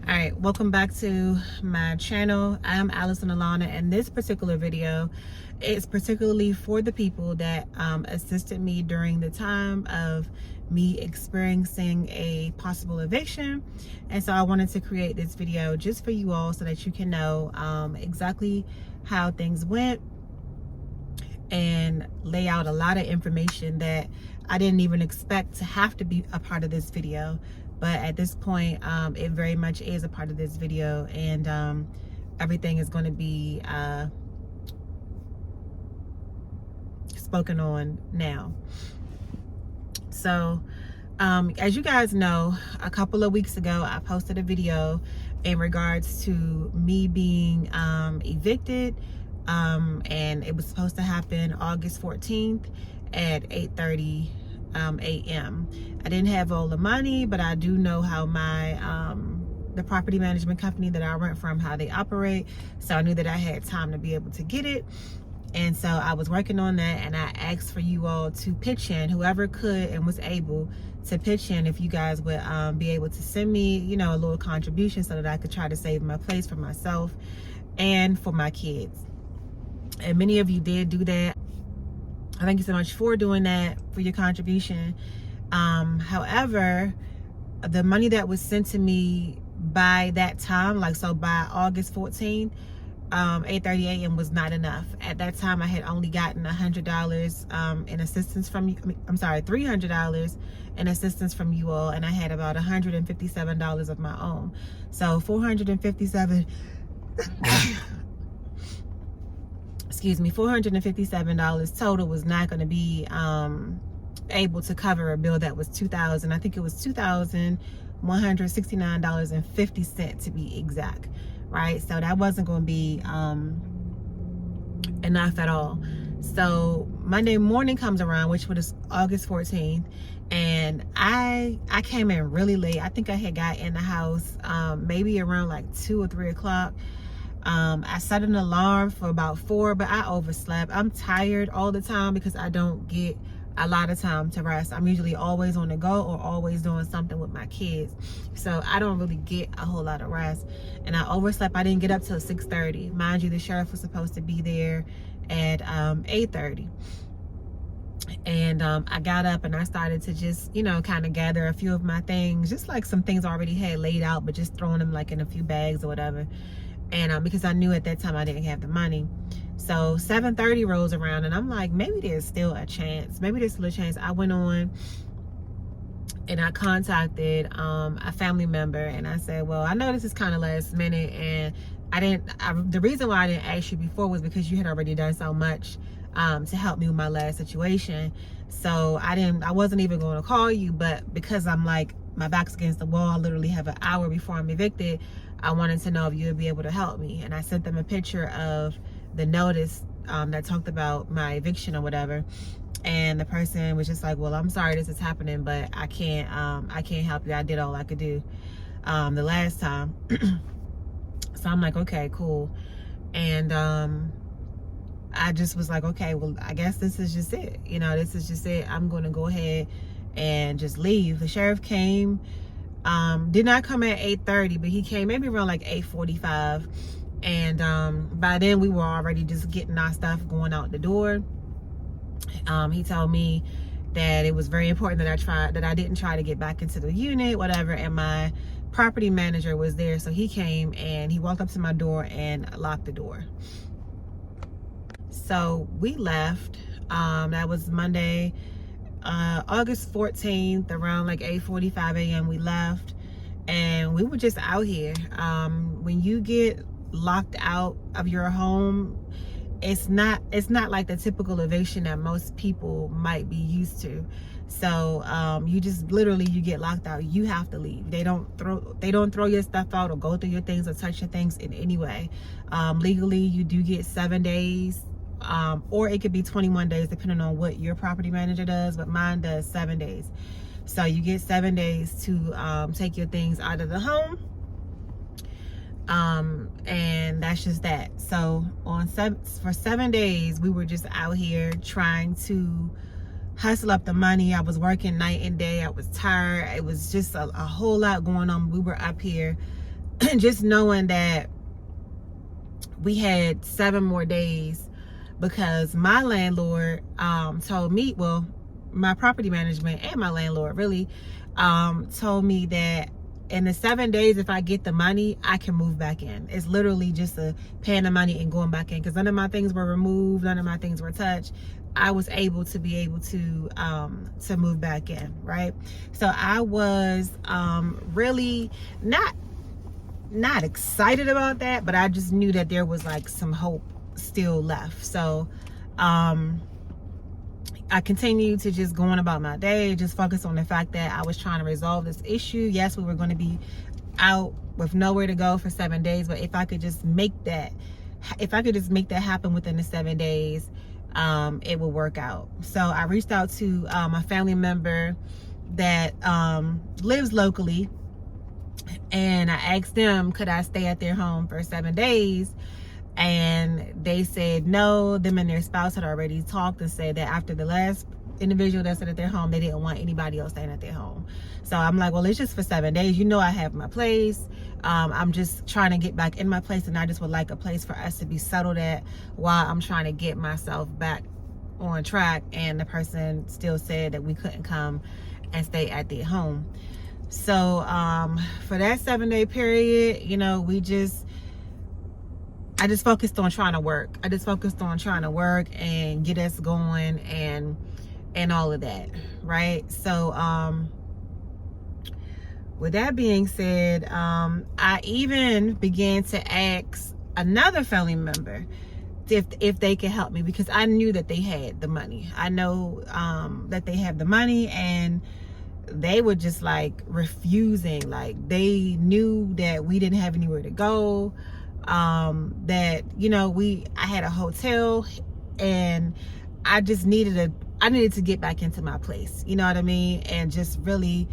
All right, welcome back to my channel. I am Allison Alanna, and this particular video is particularly for the people that assisted me during the time of me experiencing a possible eviction. And so I wanted to create this video just for you all so that you can know exactly how things went and lay out a lot of information that I didn't even expect to have to be a part of this video. But at this point, it very much is a part of this video, and everything is going to be spoken on now. So, as you guys know, a couple of weeks ago, I posted a video in regards to me being evicted, and it was supposed to happen August 14th at 8:30 a.m. I didn't have all the money, but I do know how my the property management company that I rent from, how they operate, so I knew that I had time to be able to get it. And so I was working on that, and I asked for you all to pitch in, whoever could and was able to pitch in, if you guys would be able to send me, you know, a little contribution so that I could try to save my place for myself and for my kids. And many of you did do that. Thank you so much for doing that, for your contribution. However, the money that was sent to me by that time, like so by August 14th, 8:30 a.m. was not enough. At that time, I had only gotten $100 in assistance from you. I'm sorry, $300 in assistance from you all, and I had about $157 of my own. So $457. Excuse me, $457 total was not going to be able to cover a bill that was $2,000. I think it was $2,169.50 to be exact, right? So that wasn't going to be enough at all. So Monday morning comes around, which was August 14th, and I came in really late. I think I had got in the house maybe around like 2 or 3 o'clock. I set an alarm for about 4, but I overslept. I'm tired all the time because I don't get a lot of time to rest. I'm usually always on the go or always doing something with my kids. So I don't really get a whole lot of rest. And I overslept. I didn't get up till 6:30. Mind you, the sheriff was supposed to be there at 8:30. And I got up and I started to just, you know, kind of gather a few of my things, just like some things I already had laid out, but just throwing them like in a few bags or whatever. And because I knew at that time I didn't have the money. So 7:30 rolls around, and I'm like, maybe there's still a chance. Maybe there's still a chance. I went on and I contacted a family member, and I said, well, I know this is kind of last minute, and the reason why I didn't ask you before was because you had already done so much to help me with my last situation. So I wasn't even going to call you, but because I'm like, my back's against the wall, I literally have an hour before I'm evicted, I wanted to know if you would be able to help me. And I sent them a picture of the notice that talked about my eviction or whatever. And the person was just like, well, I'm sorry this is happening, but I can't help you. I did all I could do the last time. So I'm like, okay, cool. And I just was like, okay, well, I guess this is just it. You know, this is just it. I'm going to go ahead and just leave. The sheriff came, did not come at 8:30, but he came maybe around like 8:45. And by then we were already just getting our stuff going out the door. He told me that it was very important that I didn't try to get back into the unit, whatever. And my property manager was there, so he came and he walked up to my door and locked the door. So we left. That was Monday, August 14th, around like 8:45 a.m. we left, and we were just out here. When you get locked out of your home, it's not like the typical eviction that most people might be used to. So you just literally, you get locked out, you have to leave. They don't throw your stuff out or go through your things or touch your things in any way. Legally, you do get 7 days, or it could be 21 days depending on what your property manager does, but mine does 7 days. So you get 7 days to take your things out of the home. And that's just that. So for 7 days we were just out here trying to hustle up the money. I was working night and day. I was tired. It was just a whole lot going on. We were up here just knowing that we had 7 more days, because my landlord told me, well, my property management and my landlord really told me that in the 7 days, if I get the money, I can move back in. It's literally just paying the money and going back in, because none of my things were removed, none of my things were touched. I was able to move back in, right? So I was really not excited about that, but I just knew that there was like some hope still left. So I continued to just go on about my day, just focus on the fact that I was trying to resolve this issue. Yes, we were going to be out with nowhere to go for 7 days, but if I could just make that happen within the 7 days, it would work out. So I reached out to a family member that lives locally, and I asked them, could I stay at their home for 7 days? And they said no. Them and their spouse had already talked and said that after the last individual that stayed at their home, they didn't want anybody else staying at their home. So I'm like, well, it's just for 7 days. I have my place. I'm just trying to get back in my place, and I just would like a place for us to be settled at while I'm trying to get myself back on track. And the person still said that we couldn't come and stay at their home. So for that 7-day period, I just focused on trying to work. And get us going and all of that, right? So with that being said, I even began to ask another family member if they could help me, because I knew that they had the money. I know that they have the money, and they were just like refusing. Like, they knew that we didn't have anywhere to go. That I had a hotel, and I just needed to get back into my place, you know what I mean, and just really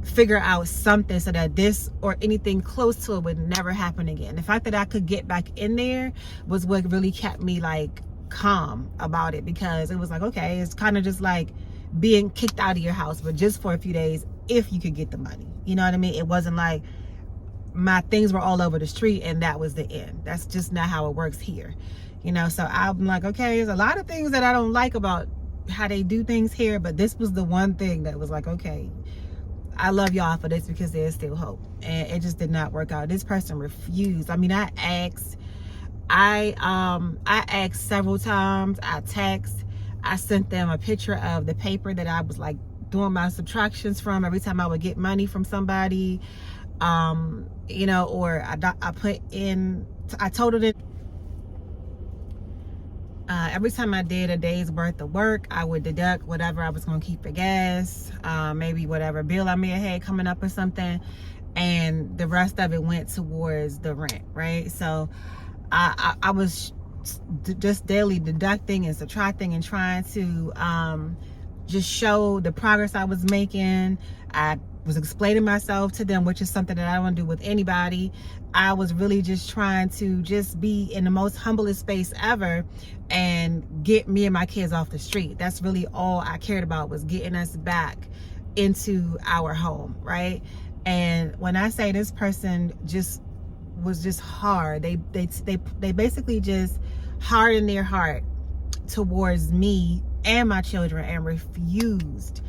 figure out something so that this or anything close to it would never happen again. The fact that I could get back in there was what really kept me like calm about it, because it was like, okay, it's kind of just like being kicked out of your house, but just for a few days if you could get the money, you know what I mean. It wasn't like my things were all over the street and that was the end. That's just not how it works here, so I'm like, okay, there's a lot of things that I don't like about how they do things here, but this was the one thing that was like, okay, I love y'all for this, because there's still hope. And it just did not work out. This person refused. I mean, I asked several times. I text. I sent them a picture of the paper that I was like doing my subtractions from every time I would get money from somebody. Or I put in, I totaled it. Every time I did a day's worth of work, I would deduct whatever I was going to keep for gas, maybe whatever bill I may have had coming up or something, and the rest of it went towards the rent, right? So I was just daily deducting and subtracting and trying to just show the progress I was making. I was explaining myself to them, which is something that I don't want to do with anybody. I was really just trying to just be in the most humblest space ever and get me and my kids off the street. That's really all I cared about, was getting us back into our home, right? And when I say this person was just hard, they basically just hardened their heart towards me and my children and refused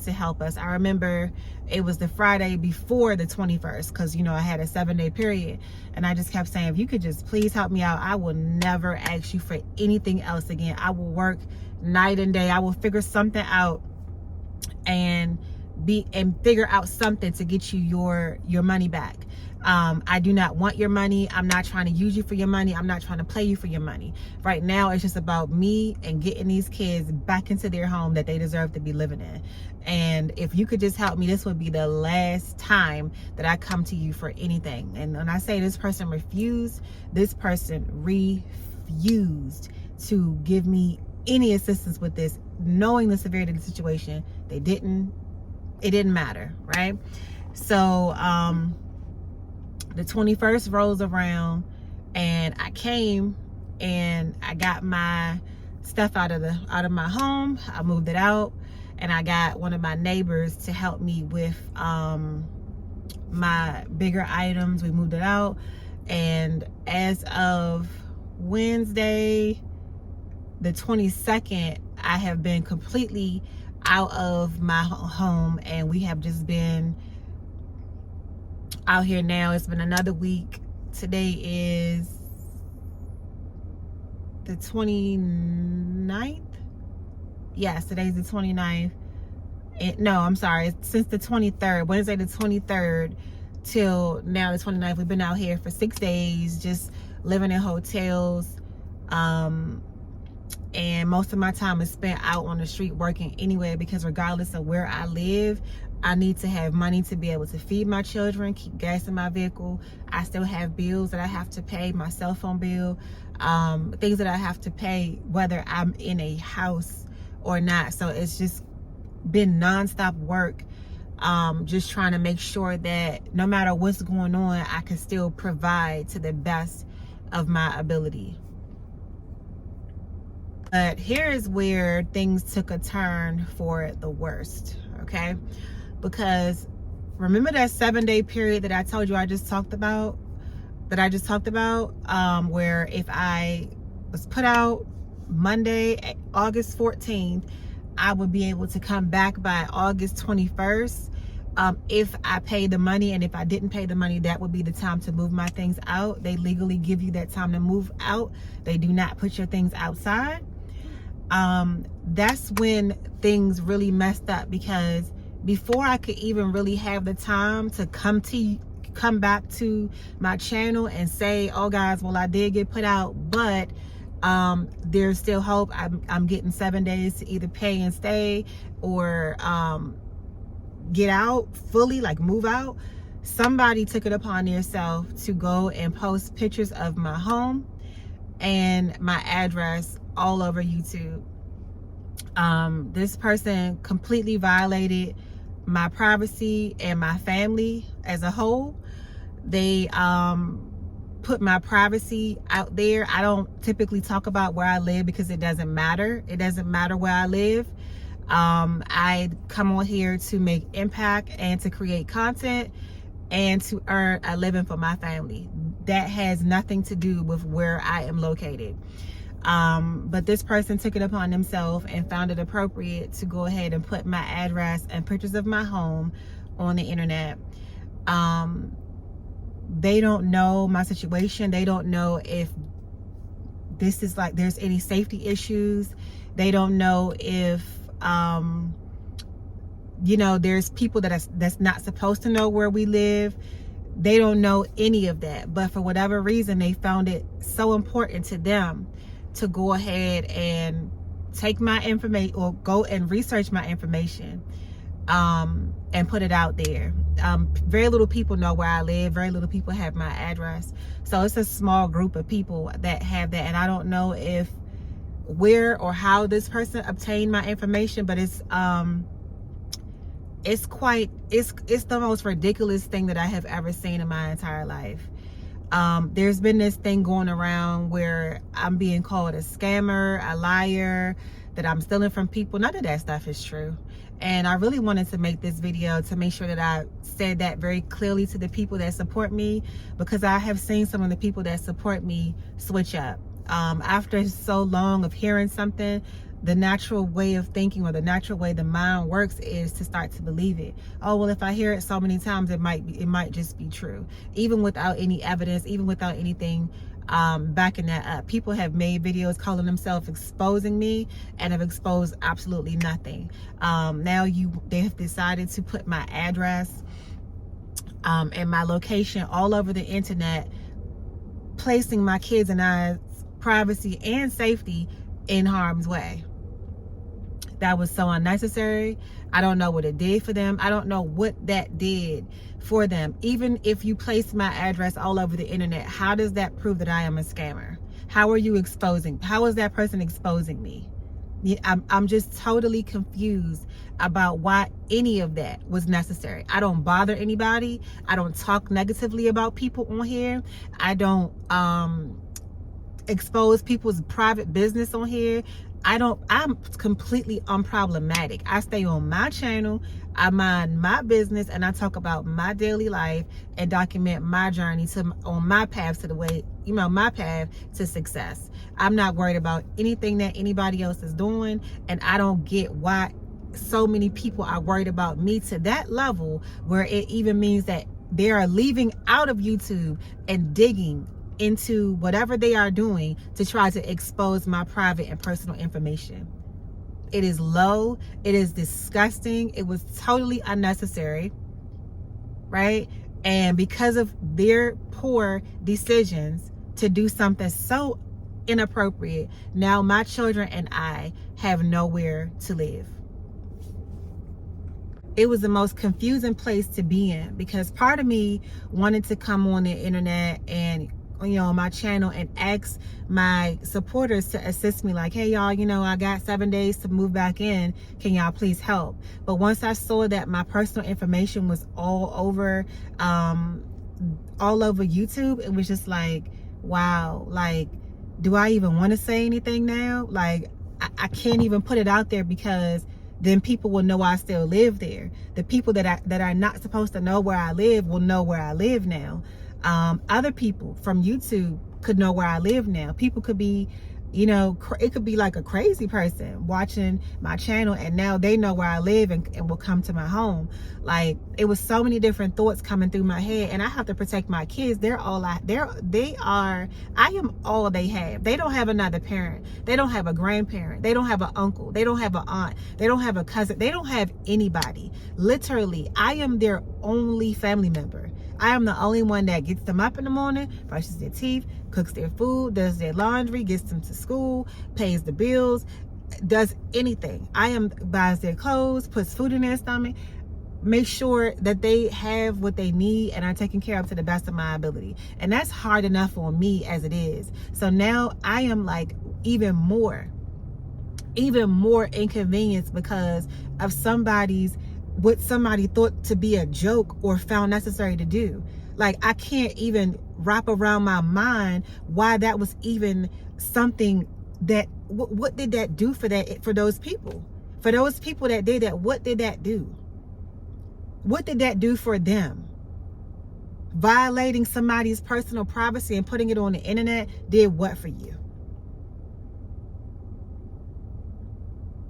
to help us. I remember it was the Friday before the 21st, because I had a 7-day period, and I just kept saying, if you could just please help me out, I will never ask you for anything else again. I will work night and day. I will figure something out and figure out something to get you your money back. I do not want your money. I'm not trying to use you for your money. I'm not trying to play you for your money. Right now, it's just about me and getting these kids back into their home that they deserve to be living in. And if you could just help me, this would be the last time that I come to you for anything. And when I say this person refused to give me any assistance with this, knowing the severity of the situation. It didn't matter, right? So the 21st rolls around, and I came and I got my stuff out of my home. I moved it out, and I got one of my neighbors to help me with my bigger items. We moved it out, and as of Wednesday the 22nd, I have been completely out of my home, and we have just been out here now. It's been another week. Today is the 29th. Yes, today's the 29th. No, I'm sorry. Since the 23rd, Wednesday the 23rd till now the 29th, we've been out here for 6 days, just living in hotels. And most of my time is spent out on the street working anyway, because regardless of where I live, I need to have money to be able to feed my children, keep gas in my vehicle. I still have bills that I have to pay, my cell phone bill, things that I have to pay whether I'm in a house or not. So it's just been nonstop work, just trying to make sure that no matter what's going on, I can still provide to the best of my ability. But here's where things took a turn for the worst, okay? Because remember that 7-day period that I told you I just talked about? Where if I was put out Monday, August 14th, I would be able to come back by August 21st. If I paid the money, and if I didn't pay the money, that would be the time to move my things out. They legally give you that time to move out. They do not put your things outside. That's when things really messed up, because before I could even really have the time to come back to my channel and say, oh guys, well, I did get put out, but there's still hope. I'm getting 7 days to either pay and stay, or get out fully, like move out. Somebody took it upon themselves to go and post pictures of my home and my address all over YouTube. This person completely violated my privacy and my family as a whole. They put my privacy out there. I don't typically talk about where I live because it doesn't matter. It doesn't matter where I live. I come on here to make impact and to create content and to earn a living for my family. That has nothing to do with where I am located. But this person took it upon themselves and found it appropriate to go ahead and put my address and pictures of my home on the internet. They don't know my situation. They don't know if this is like there's any safety issues. They don't know if there's people that's not supposed to know where we live. They don't know any of that, but for whatever reason, they found it so important to them to go ahead and take my information, or go and research my information, and put it out there. Very little people know where I live. Very little people have my address. So it's a small group of people that have that. And I don't know if where or how this person obtained my information, but it's the most ridiculous thing that I have ever seen in my entire life. There's been this thing going around where I'm being called a scammer, a liar, that I'm stealing from people. None of that stuff is true. And I really wanted to make this video to make sure that I said that very clearly to the people that support me, because I have seen some of the people that support me switch up. After so long of hearing something, the natural way of thinking, or the natural way the mind works, is to start to believe it. Oh, well, if I hear it so many times, it might just be true, even without any evidence, even without anything backing that up. People have made videos calling themselves exposing me, and have exposed absolutely nothing. Now they have decided to put my address and my location all over the internet, placing my kids and I's privacy and safety in harm's way. That was so unnecessary. I don't know what it did for them. I don't know what that did for them. Even if you place my address all over the internet, how does that prove that I am a scammer? How are you exposing? How is that person exposing me? I'm just totally confused about why any of that was necessary. I don't bother anybody. I don't talk negatively about people on here. I don't expose people's private business on here. I'm completely unproblematic. I stay on my channel, I mind my business, and I talk about my daily life and document my journey on my path to the way, my path to success. I'm not worried about anything that anybody else is doing, and I don't get why so many people are worried about me to that level where it even means that they are leaving out of YouTube and digging into whatever they are doing to try to expose my private and personal information. It is low. It is disgusting. It was totally unnecessary, right? And because of their poor decisions to do something so inappropriate, now my children and I have nowhere to live. It was the most confusing place to be in, because part of me wanted to come on the internet and my channel and ask my supporters to assist me, like, hey y'all, I got 7 days to move back in, can y'all please help? But once I saw that my personal information was all over YouTube, it was just like, wow, like, do I even want to say anything now? Like, I can't even put it out there, because then people will know I still live there. The people that are not supposed to know where I live will know where I live now. Other people from YouTube could know where I live now. People could be, it could be like a crazy person watching my channel, and now they know where I live and will come to my home. Like, it was so many different thoughts coming through my head, and I have to protect my kids. I am all they have. They don't have another parent. They don't have a grandparent. They don't have an uncle. They don't have an aunt. They don't have a cousin. They don't have anybody. Literally, I am their only family member. I am the only one that gets them up in the morning, brushes their teeth, cooks their food, does their laundry, gets them to school, pays the bills, does anything. Buys their clothes, puts food in their stomach, make sure that they have what they need and are taken care of to the best of my ability. And that's hard enough on me as it is. So now I am like even more inconvenienced because of what somebody thought to be a joke or found necessary to do. Like, I can't even wrap around my mind why that was even something that, what did that do for those people? For those people that did that, what did that do? What did that do for them? Violating somebody's personal privacy and putting it on the internet did what for you?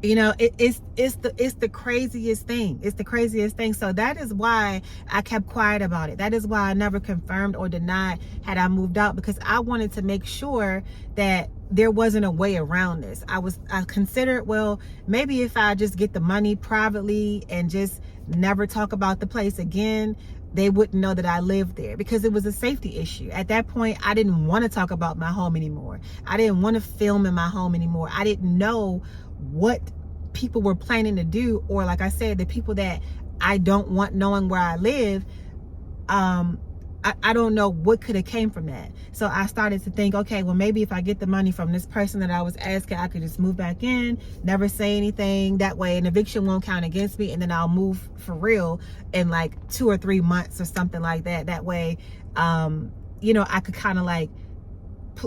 It's the craziest thing. It's the craziest thing. So that is why I kept quiet about it. That is why I never confirmed or denied had I moved out, because I wanted to make sure that there wasn't a way around this. I considered, well, maybe if I just get the money privately and just never talk about the place again, they wouldn't know that I lived there, because it was a safety issue. At that point, I didn't want to talk about my home anymore. I didn't want to film in my home anymore. I didn't know what people were planning to do, or like I said, the people that I don't want knowing where I live, I don't know what could have came from that. So I started to think, okay, well, maybe if I get the money from this person that I was asking, I could just move back in, never say anything. That way an eviction won't count against me, and then I'll move for real in like 2 or 3 months or something like that. That way, I could kind of like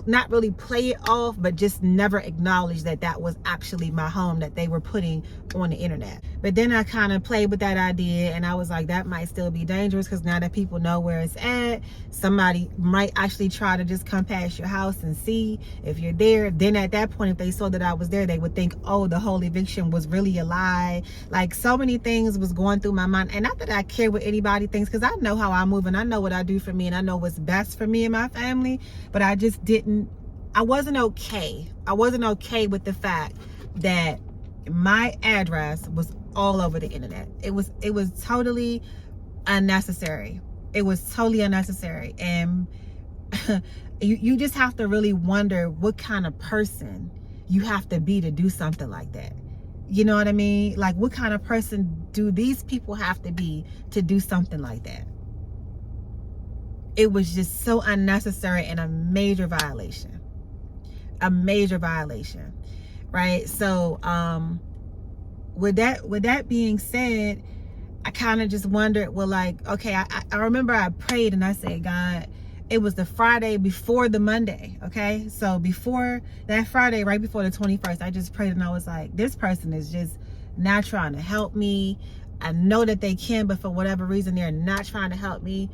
not really play it off, but just never acknowledge that that was actually my home that they were putting on the internet. But then I kind of played with that idea, and I was like, that might still be dangerous, because now that people know where it's at, somebody might actually try to just come past your house and see if you're there. Then at that point, if they saw that I was there, they would think, oh, the whole eviction was really a lie. Like, so many things was going through my mind. And not that I care what anybody thinks, because I know how I move and I know what I do for me, and I know what's best for me and my family. But I just I wasn't okay. I wasn't okay with the fact that my address was all over the internet. It was totally unnecessary. It was totally unnecessary. And you just have to really wonder what kind of person you have to be to do something like that. You know what I mean? Like, what kind of person do these people have to be to do something like that? It was just so unnecessary and a major violation. A major violation, right? So with that being said, I kind of just wondered, well, like, okay, I remember I prayed and I said, God, it was the Friday before the Monday, okay? So before that Friday, right before the 21st, I just prayed and I was like, this person is just not trying to help me. I know that they can, but for whatever reason, they're not trying to help me.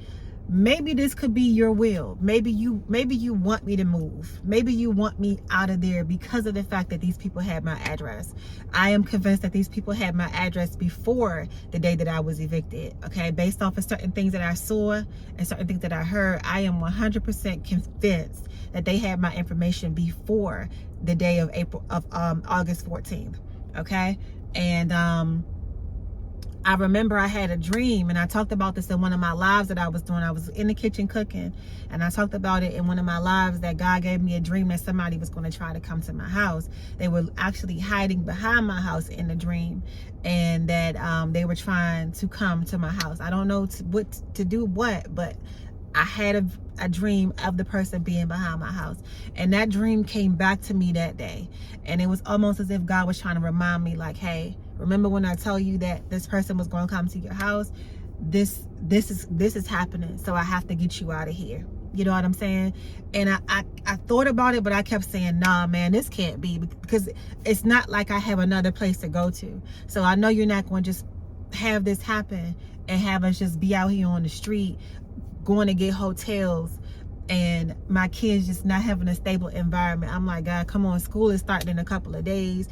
Maybe this could be your will. Maybe you want me to move. Maybe you want me out of there because of the fact that these people had my address. I am convinced that these people had my address before the day that I was evicted, okay? Based off of certain things that I saw and certain things that I heard, I am 100% convinced that they had my information before the day of August 14th, okay? And I remember I had a dream, and I talked about this in one of my lives that I was doing. I was in the kitchen cooking, and I talked about it in one of my lives that God gave me a dream that somebody was going to try to come to my house. They were actually hiding behind my house in the dream, and that they were trying to come to my house. I don't know what to do, but I had a dream of the person being behind my house, and that dream came back to me that day, and it was almost as if God was trying to remind me, like, hey, remember when I told you that this person was going to come to your house? This is happening, so I have to get you out of here. You know what I'm saying? And I thought about it, but I kept saying, nah, man, this can't be, because it's not like I have another place to go to. So I know you're not going to just have this happen and have us just be out here on the street going to get hotels and my kids just not having a stable environment. I'm like, God, come on, school is starting in a couple of days.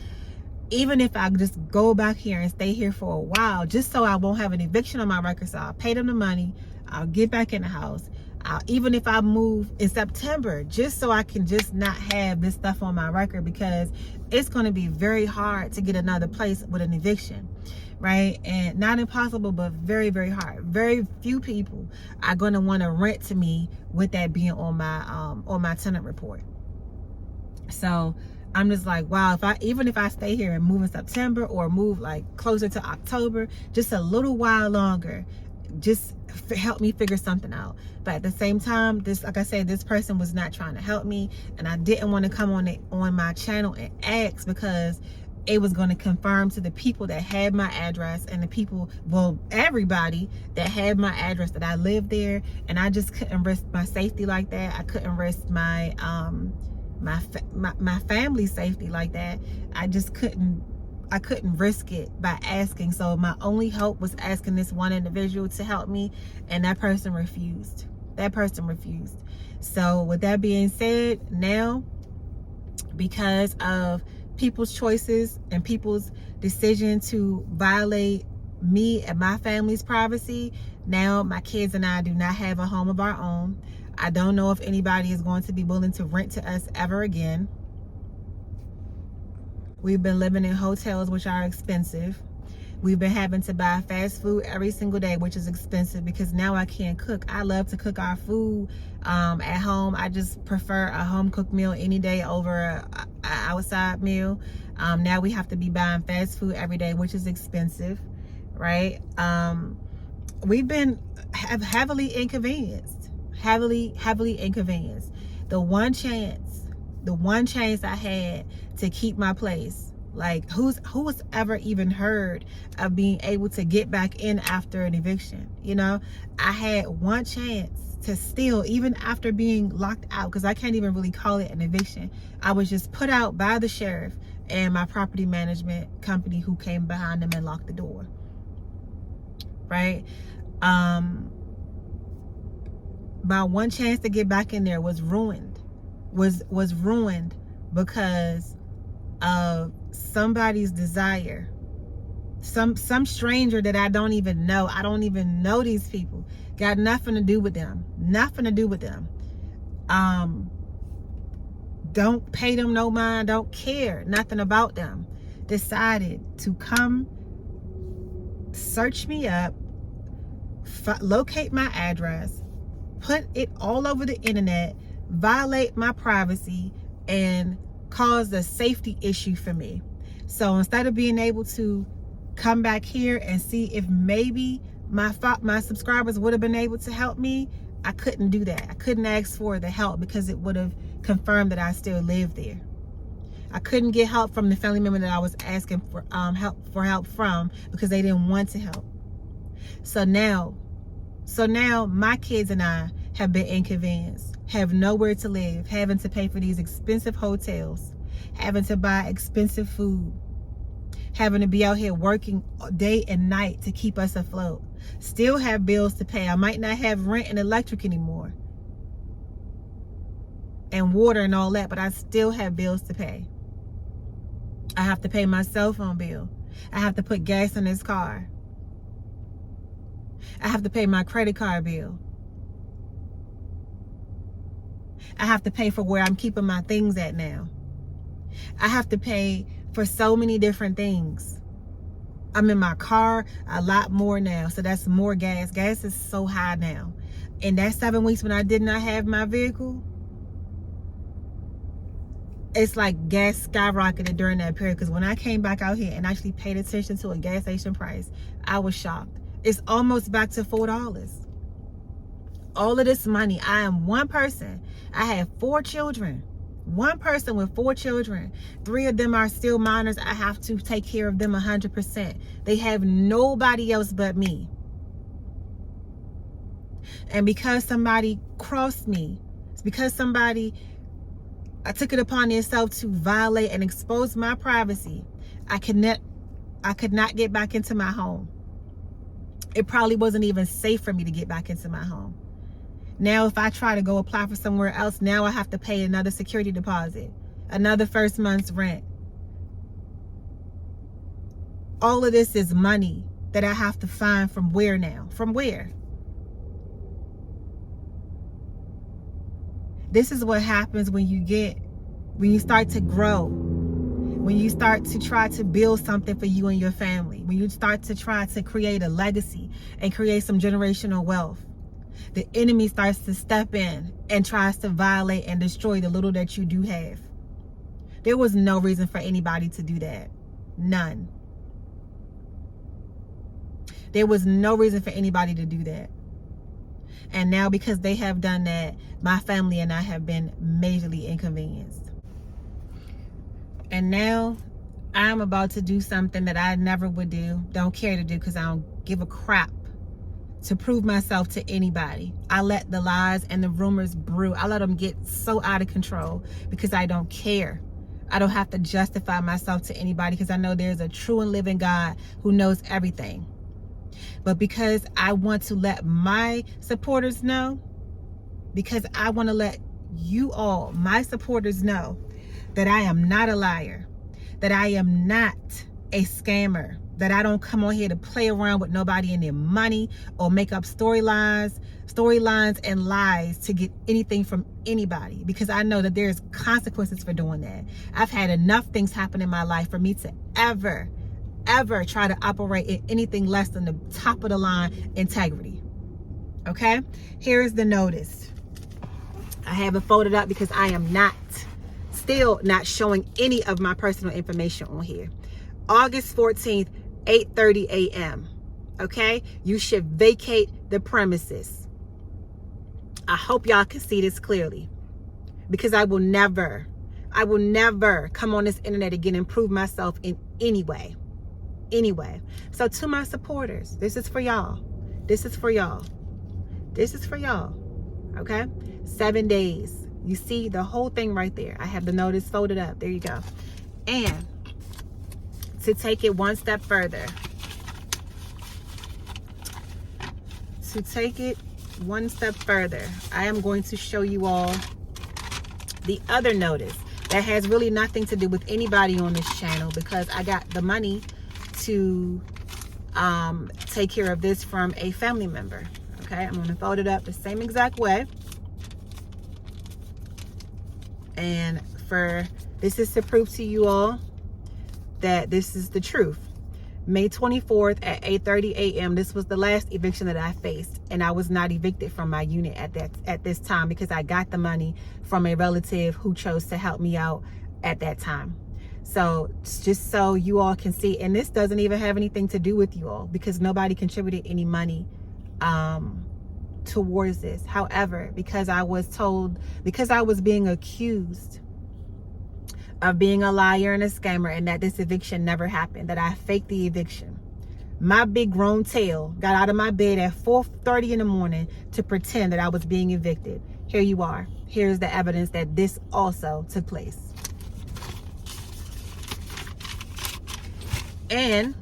Even if I just go back here and stay here for a while, just so I won't have an eviction on my record, so I'll pay them the money, I'll get back in the house. Even if I move in September, just so I can just not have this stuff on my record, because it's going to be very hard to get another place with an eviction, right? And not impossible, but very, very hard. Very few people are going to want to rent to me with that being on my tenant report. So I'm just like, wow, even if I stay here and move in September, or move like closer to October, just a little while longer, just help me figure something out. But at the same time, like I said, this person was not trying to help me, and I didn't want to come on my channel and ask, because it was going to confirm to the people that had my address, and the people, well, everybody that had my address, that I lived there, and I just couldn't risk my safety like that. I couldn't risk my family's safety like that. I couldn't risk it by asking. So my only hope was asking this one individual to help me, and that person refused. So with that being said, now, because of people's choices and people's decision to violate me and my family's privacy, now my kids and I do not have a home of our own. I don't know if anybody is going to be willing to rent to us ever again. We've been living in hotels, which are expensive. We've been having to buy fast food every single day, which is expensive, because now I can't cook. I love to cook our food at home. I just prefer a home cooked meal any day over a outside meal. Now we have to be buying fast food every day, which is expensive, right? We've been heavily inconvenienced. Heavily inconvenienced. The one chance I had to keep my place, like who was ever even heard of being able to get back in after an eviction? You know, I had one chance to still, even after being locked out, because I can't even really call it an eviction. I was just put out by the sheriff and my property management company, who came behind them and locked the door, right? My one chance to get back in there was ruined, was ruined because of somebody's desire. Some stranger that I don't even know. I don't even know these people. Got nothing to do with them. Don't pay them no mind. Don't care nothing about them. Decided to come search me up, locate my address, put it all over the internet, violate my privacy, and cause a safety issue for me. So instead of being able to come back here and see if maybe my subscribers would have been able to help me, I couldn't do that. I couldn't ask for the help, because it would have confirmed that I still lived there. I couldn't get help from the family member that I was asking for help from, because they didn't want to help. So now my kids and I have been inconvenienced, have nowhere to live, having to pay for these expensive hotels, having to buy expensive food, having to be out here working day and night to keep us afloat, still have bills to pay. I might not have rent and electric anymore and water and all that, but I still have bills to pay. I have to pay my cell phone bill. I have to put gas in this car. I have to pay my credit card bill. I have to pay for where I'm keeping my things at now. I have to pay for so many different things. I'm in my car a lot more now, so that's more gas. Gas is so high now. In that 7 weeks when I did not have my vehicle, it's like gas skyrocketed during that period, because when I came back out here and actually paid attention to a gas station price, I was shocked. It's almost back to $4. All of this money, I am one person. I have 4 children. One person with 4 children. 3 of them are still minors. I have to take care of them 100%. They have nobody else but me. And because somebody crossed me, it's because somebody took it upon themselves to violate and expose my privacy, I could not get back into my home. It probably wasn't even safe for me to get back into my home. Now, if I try to go apply for somewhere else, now I have to pay another security deposit, another first month's rent. All of this is money that I have to find from where now? From where? This is what happens when you start to grow, when you start to try to build something for you and your family, when you start to try to create a legacy and create some generational wealth. The enemy starts to step in and tries to violate and destroy the little that you do have. There was no reason for anybody to do that. None. There was no reason for anybody to do that. And now, because they have done that, my family and I have been majorly inconvenienced. And now I'm about to do something that I never would do, don't care to do, because I don't give a crap, to prove myself to anybody. I let the lies and the rumors brew. I let them get so out of control because I don't care. I don't have to justify myself to anybody, because I know there's a true and living God who knows everything. But because I want to let my supporters know, because I want to let you all, my supporters, know that I am not a liar, that I am not a scammer, that I don't come on here to play around with nobody and their money or make up storylines and lies to get anything from anybody, because I know that there's consequences for doing that. I've had enough things happen in my life for me to ever try to operate in anything less than the top of the line integrity. Okay, here is the notice. I have it folded up because I am still not showing any of my personal information on here. August 14th, 8:30 a.m. Okay, you should vacate the premises. I hope y'all can see this clearly, because I will never come on this internet again and prove myself in any way. Anyway, so to my supporters, this is for y'all. This is for y'all. This is for y'all. Okay? 7 days. You see the whole thing right there. I have the notice folded up. There you go. And to take it one step further, I am going to show you all the other notice that has really nothing to do with anybody on this channel, because I got the money to take care of this from a family member. Okay, I'm going to fold it up the same exact way. And this is to prove to you all that this is the truth. May 24th at 8:30 a.m. This was the last eviction that I faced, and I was not evicted from my unit at this time, because I got the money from a relative who chose to help me out at that time. So just so you all can see, and this doesn't even have anything to do with you all, because nobody contributed any money towards this. However, because I was being accused of being a liar and a scammer, and that this eviction never happened, that I faked the eviction, my big grown tail got out of my bed at 4:30 in the morning to pretend that I was being evicted. Here you are. Here's the evidence that this also took place. And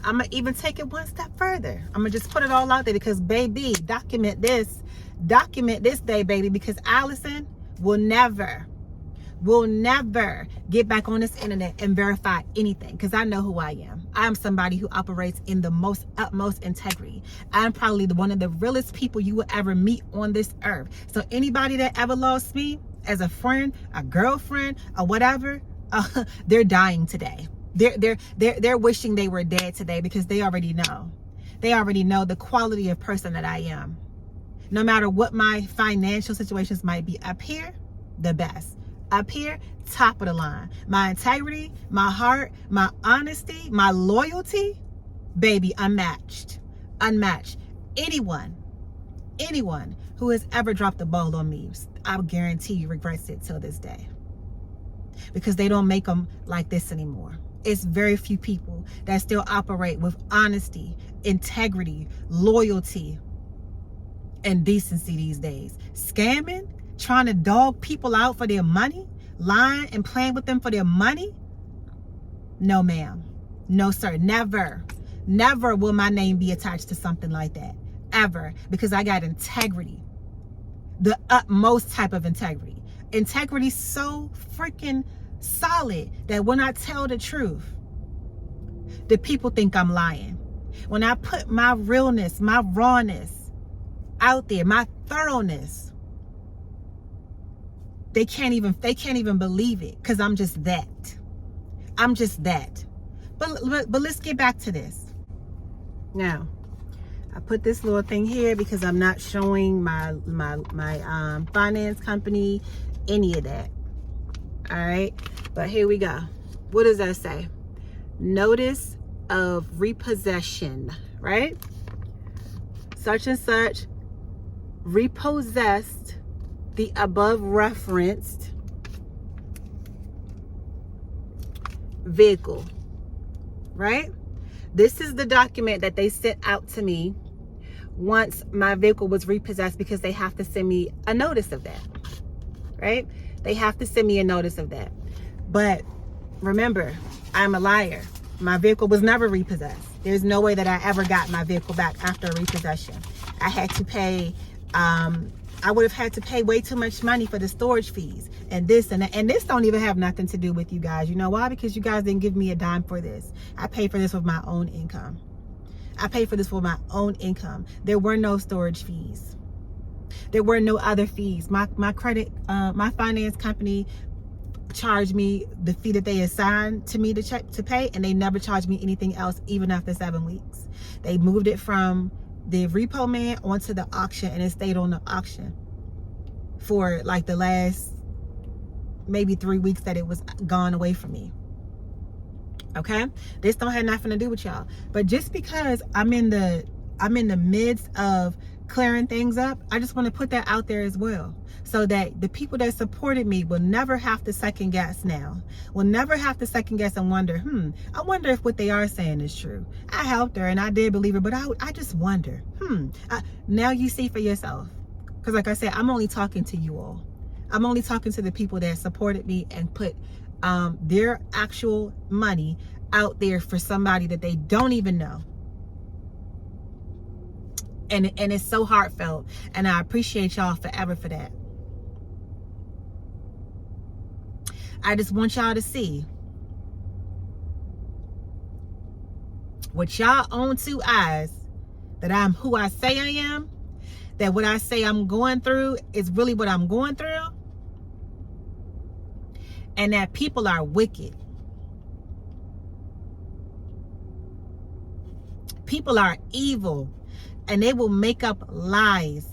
I'm going to even take it one step further. I'm going to just put it all out there because, baby, document this day, baby, because Allison will never get back on this internet and verify anything, because I know who I am. I'm somebody who operates in the utmost integrity. I'm probably one of the realest people you will ever meet on this earth. So anybody that ever lost me as a friend, a girlfriend, or whatever, they're dying today. They're wishing they were dead today, because they already know. They already know the quality of person that I am. No matter what my financial situations might be, up here, the best. Up here, top of the line. My integrity, my heart, my honesty, my loyalty, baby, unmatched. Anyone who has ever dropped the ball on me, I guarantee you regrets it till this day, because they don't make them like this anymore. It's very few people that still operate with honesty, integrity, loyalty, and decency these days. Scamming, trying to dog people out for their money, lying and playing with them for their money. No, ma'am. No, sir. Never will my name be attached to something like that. Ever. Because I got integrity. The utmost type of integrity. Integrity so freaking solid that when I tell the truth, the people think I'm lying. When I put my realness, my rawness out there, my thoroughness, they can't even believe it, because I'm just that. But let's get back to this. Now, I put this little thing here because I'm not showing my finance company, any of that. All right, but here we go. What does that say? Notice of repossession, right? Such and such repossessed the above referenced vehicle, right? This is the document that they sent out to me once my vehicle was repossessed, because they have to send me a notice of that, right? They have to send me a notice of that. But remember, I'm a liar. My vehicle was never repossessed. There's no way that I ever got my vehicle back after a repossession. I had to pay, I would have had to pay way too much money for the storage fees and this and that. And this don't even have nothing to do with you guys. You know why? Because you guys didn't give me a dime for this. I paid for this with my own income. There were no storage fees. There were no other fees. My credit, my finance company charged me the fee that they assigned to me to pay, and they never charged me anything else, even after 7 weeks. They moved it from the repo man onto the auction, and it stayed on the auction for like the last maybe 3 weeks that it was gone away from me. Okay, this don't have nothing to do with y'all, but just because I'm in the midst of clearing things up, I just want to put that out there as well, so that the people that supported me will never have to second guess now. Will never have to second guess and wonder, I wonder if what they are saying is true. I helped her and I did believe her, but I just wonder, now you see for yourself. Because like I said, I'm only talking to you all. I'm only talking to the people that supported me and put their actual money out there for somebody that they don't even know. And it's so heartfelt, and I appreciate y'all forever for that. I just want y'all to see with y'all own 2 eyes that I'm who I say I am, that what I say I'm going through is really what I'm going through, and that people are wicked. People are evil. And they will make up lies.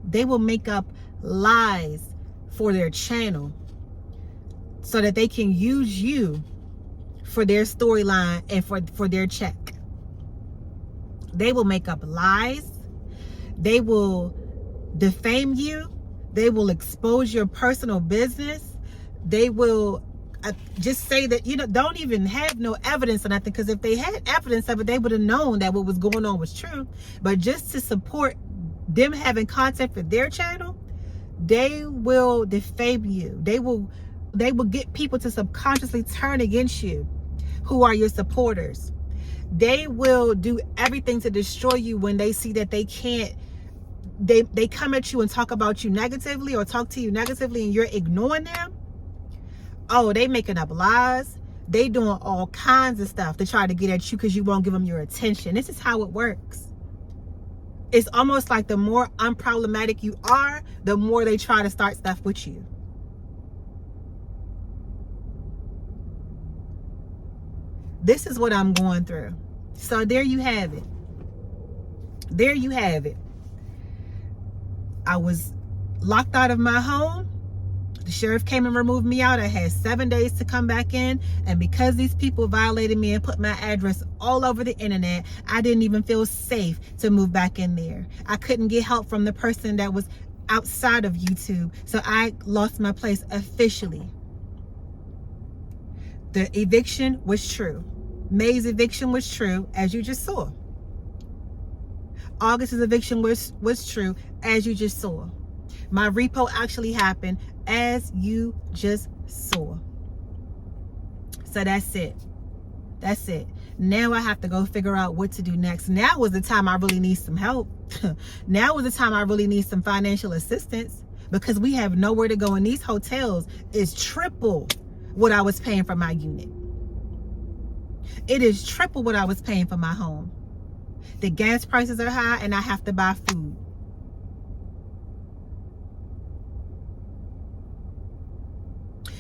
They will make up lies for their channel so that they can use you for their storyline and for their check. They will make up lies. They will defame you. They will expose your personal business. They will just say that, don't even have no evidence or nothing, because if they had evidence of it, they would have known that what was going on was true. But just to support them having content for their channel, they will defame you. They will get people to subconsciously turn against you, who are your supporters. They will do everything to destroy you when they see that they can't. They come at you and talk about you negatively, or talk to you negatively, and you're ignoring them. Oh, they making up lies. They doing all kinds of stuff to try to get at you because you won't give them your attention. This is how it works. It's almost like the more unproblematic you are, the more they try to start stuff with you. This is what I'm going through. So there you have it. There you have it. I was locked out of my home. The sheriff came and removed me out. I had 7 days to come back in. And because these people violated me and put my address all over the internet, I didn't even feel safe to move back in there. I couldn't get help from the person that was outside of YouTube. So I lost my place officially. The eviction was true. May's eviction was true, as you just saw. August's eviction was true, as you just saw. My repo actually happened, as you just saw. So that's it. That's it. Now I have to go figure out what to do next. Now was the time I really need some help. Now was the time I really need some financial assistance, because we have nowhere to go, and these hotels is triple what I was paying for my unit. It is triple what I was paying for my home. The gas prices are high, and I have to buy food.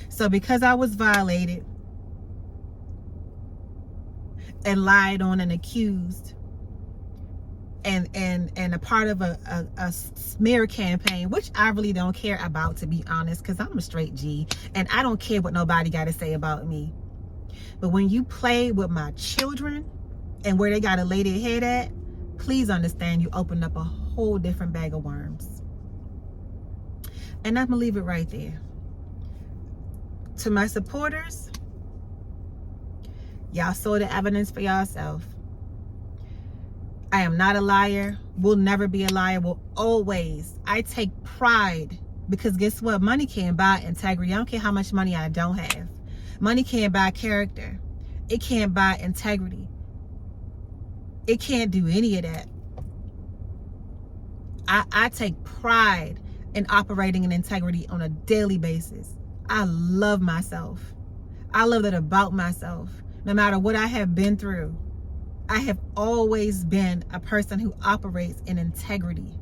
So because I was violated and lied on and accused and a part of a smear campaign, which I really don't care about, to be honest, because I'm a straight G and I don't care what nobody got to say about me. But when you play with my children and where they got to lay their head at, please understand you opened up a whole different bag of worms. And I'm going to leave it right there. To my supporters, y'all saw the evidence for yourself. I am not a liar. Will never be a liar. Will always. I take pride, because guess what? Money can't buy integrity. I don't care how much money I don't have. Money can't buy character. It can't buy integrity. It can't do any of that. I take pride in operating in integrity on a daily basis. I love myself. I love that about myself. No matter what I have been through, I have always been a person who operates in integrity.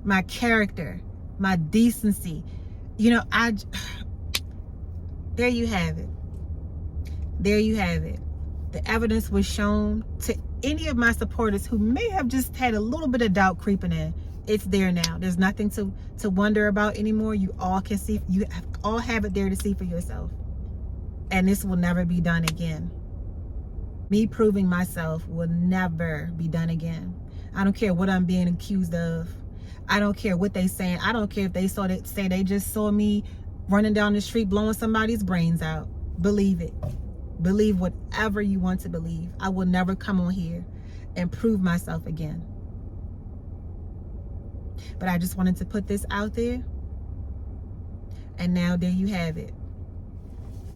My character, my decency. There you have it. There you have it. The evidence was shown to any of my supporters who may have just had a little bit of doubt creeping in. It's there now. There's nothing to wonder about anymore. You all can see. You all have it there to see for yourself. And this will never be done again. Me proving myself will never be done again. I don't care what I'm being accused of. I don't care what they saying. I don't care if they say they just saw me running down the street blowing somebody's brains out. Believe it. Believe whatever you want to believe. I will never come on here and prove myself again. But I just wanted to put this out there. And now there you have it.